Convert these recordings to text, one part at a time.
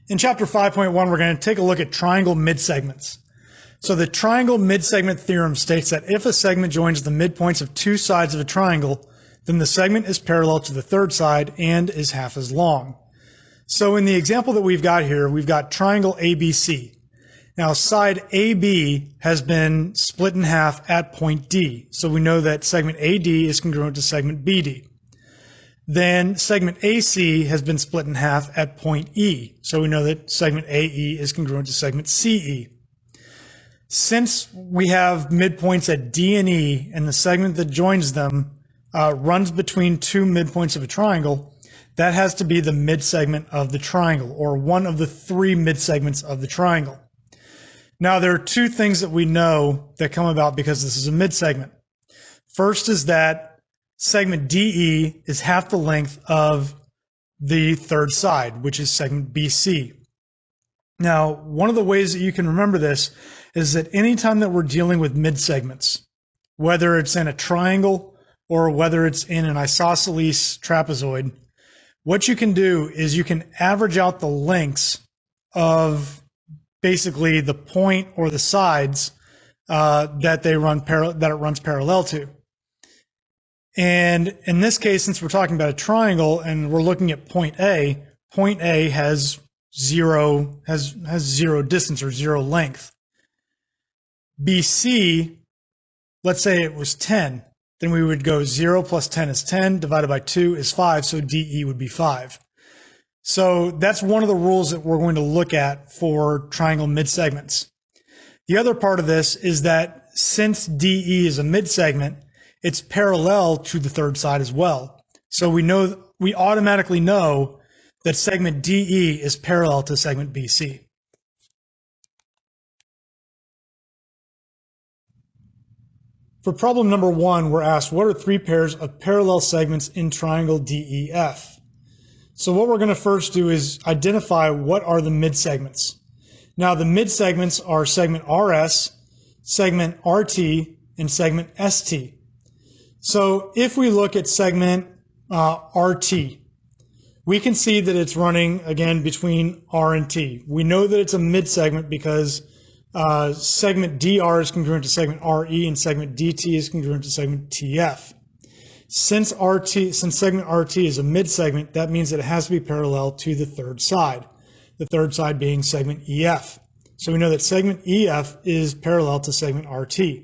In chapter 5.1, we're going to take a look at triangle midsegments. So the triangle midsegment theorem states that if a segment joins the midpoints of two sides of a triangle, then the segment is parallel to the third side and is half as long. So in the example that we've got here, we've got triangle ABC. Now side AB has been split in half at point D. So we know that segment AD is congruent to segment BD. Then segment AC has been split in half at point E. So we know that segment AE is congruent to segment CE. Since we have midpoints at D and E and the segment that joins them runs between two midpoints of a triangle, that has to be the midsegment of the triangle, or one of the three midsegments of the triangle. Now there are two things that we know that come about because this is a midsegment. First is that segment DE is half the length of the third side, which is segment BC. Now, one of the ways that you can remember this is that anytime that we're dealing with midsegments, whether it's in a triangle or whether it's in an isosceles trapezoid, what you can do is you can average out the lengths of basically the point or the sides that it runs parallel to. And in this case, since we're talking about a triangle and we're looking at point A has zero distance or zero length. BC, let's say it was 10, then we would go 0 plus 10 is 10, divided by 2 is 5, so DE would be 5. So that's one of the rules that we're going to look at for triangle midsegments. The other part of this is that since DE is a midsegment, it's parallel to the third side as well. So we automatically know that segment DE is parallel to segment BC. For problem number 1, we're asked, what are three pairs of parallel segments in triangle DEF? So what we're going to first do is identify what are the midsegments. Now the midsegments are segment RS, segment RT, and segment ST. So if we look at segment RT, we can see that it's running again between R and T. We know that it's a midsegment because segment DR is congruent to segment RE and segment DT is congruent to segment TF. Since segment RT is a midsegment, that means that it has to be parallel to the third side being segment EF. So we know that segment EF is parallel to segment RT.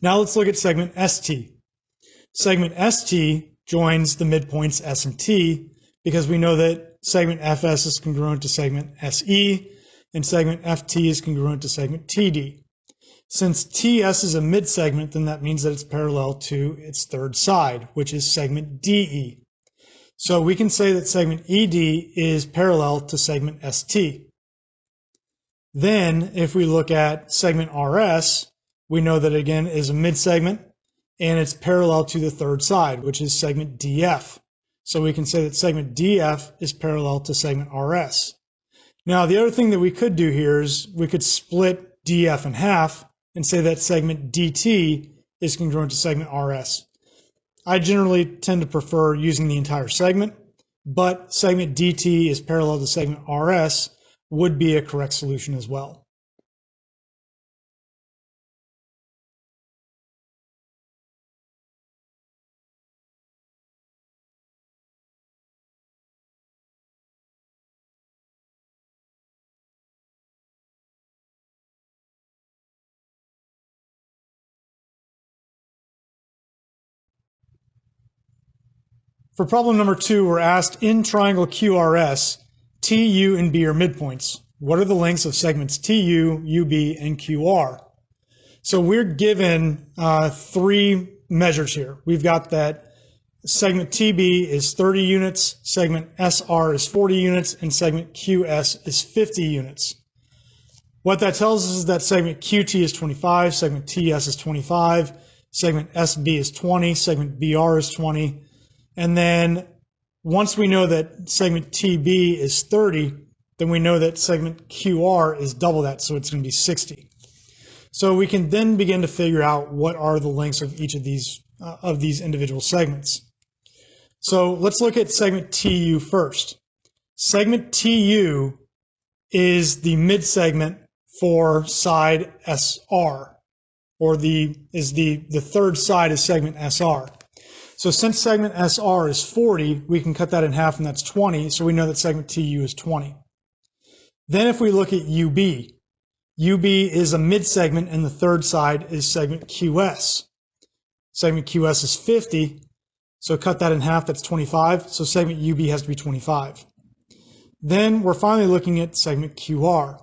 Now let's look at segment ST. Segment ST joins the midpoints S and T because we know that segment FS is congruent to segment SE and segment FT is congruent to segment TD. Since TS is a midsegment, then that means that it's parallel to its third side, which is segment DE. So we can say that segment ED is parallel to segment ST. Then if we look at segment RS, we know that again is a midsegment and it's parallel to the third side, which is segment DF. So we can say that segment DF is parallel to segment RS. Now the other thing that we could do here is we could split DF in half and say that segment DT is congruent to segment RS. I generally tend to prefer using the entire segment, but segment DT is parallel to segment RS would be a correct solution as well. For problem number 2, we're asked in triangle QRS, T, U, and B are midpoints. What are the lengths of segments TU, UB, and QR? So we're given three measures here. We've got that segment TB is 30 units, segment SR is 40 units, and segment QS is 50 units. What that tells us is that segment QT is 25, segment TS is 25, segment SB is 20, segment BR is 20, and then once we know that segment TB is 30, then we know that segment QR is double that, so it's going to be 60. So we can then begin to figure out what are the lengths of each of these individual segments. So let's look at segment TU first. Segment TU is the midsegment for side SR, or the third side is segment SR. So since segment SR is 40, we can cut that in half, and that's 20. So we know that segment TU is 20. Then if we look at UB, UB is a midsegment, and the third side is segment QS. Segment QS is 50, so cut that in half, that's 25. So segment UB has to be 25. Then we're finally looking at segment QR.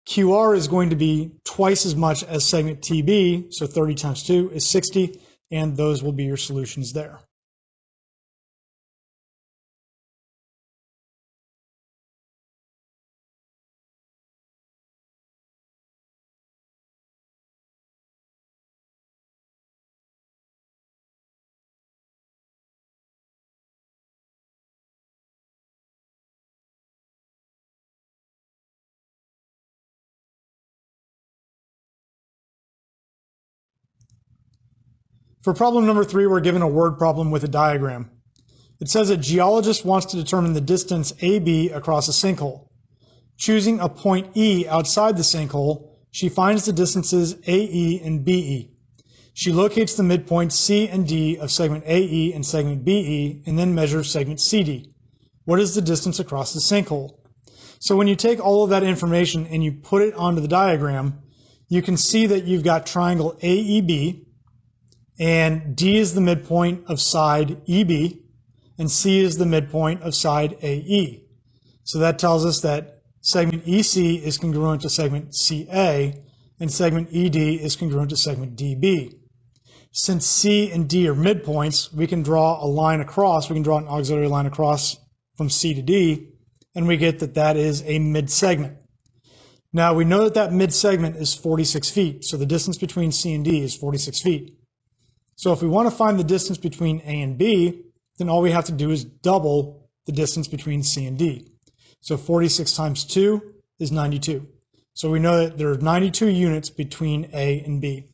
QR is going to be twice as much as segment TB, so 30 times 2 is 60, and those will be your solutions there. For problem number 3, we're given a word problem with a diagram. It says a geologist wants to determine the distance AB across a sinkhole. Choosing a point E outside the sinkhole, she finds the distances AE and BE. She locates the midpoints C and D of segment AE and segment BE, and then measures segment CD. What is the distance across the sinkhole? So when you take all of that information and you put it onto the diagram, you can see that you've got triangle AEB, and D is the midpoint of side EB, and C is the midpoint of side AE. So that tells us that segment EC is congruent to segment CA, and segment ED is congruent to segment DB. Since C and D are midpoints, we can draw a line across, we can draw an auxiliary line across from C to D, and we get that that is a midsegment. Now we know that that midsegment is 46 feet, so the distance between C and D is 46 feet. So if we want to find the distance between A and B, then all we have to do is double the distance between C and D. So 46 times 2 is 92. So we know that there are 92 units between A and B.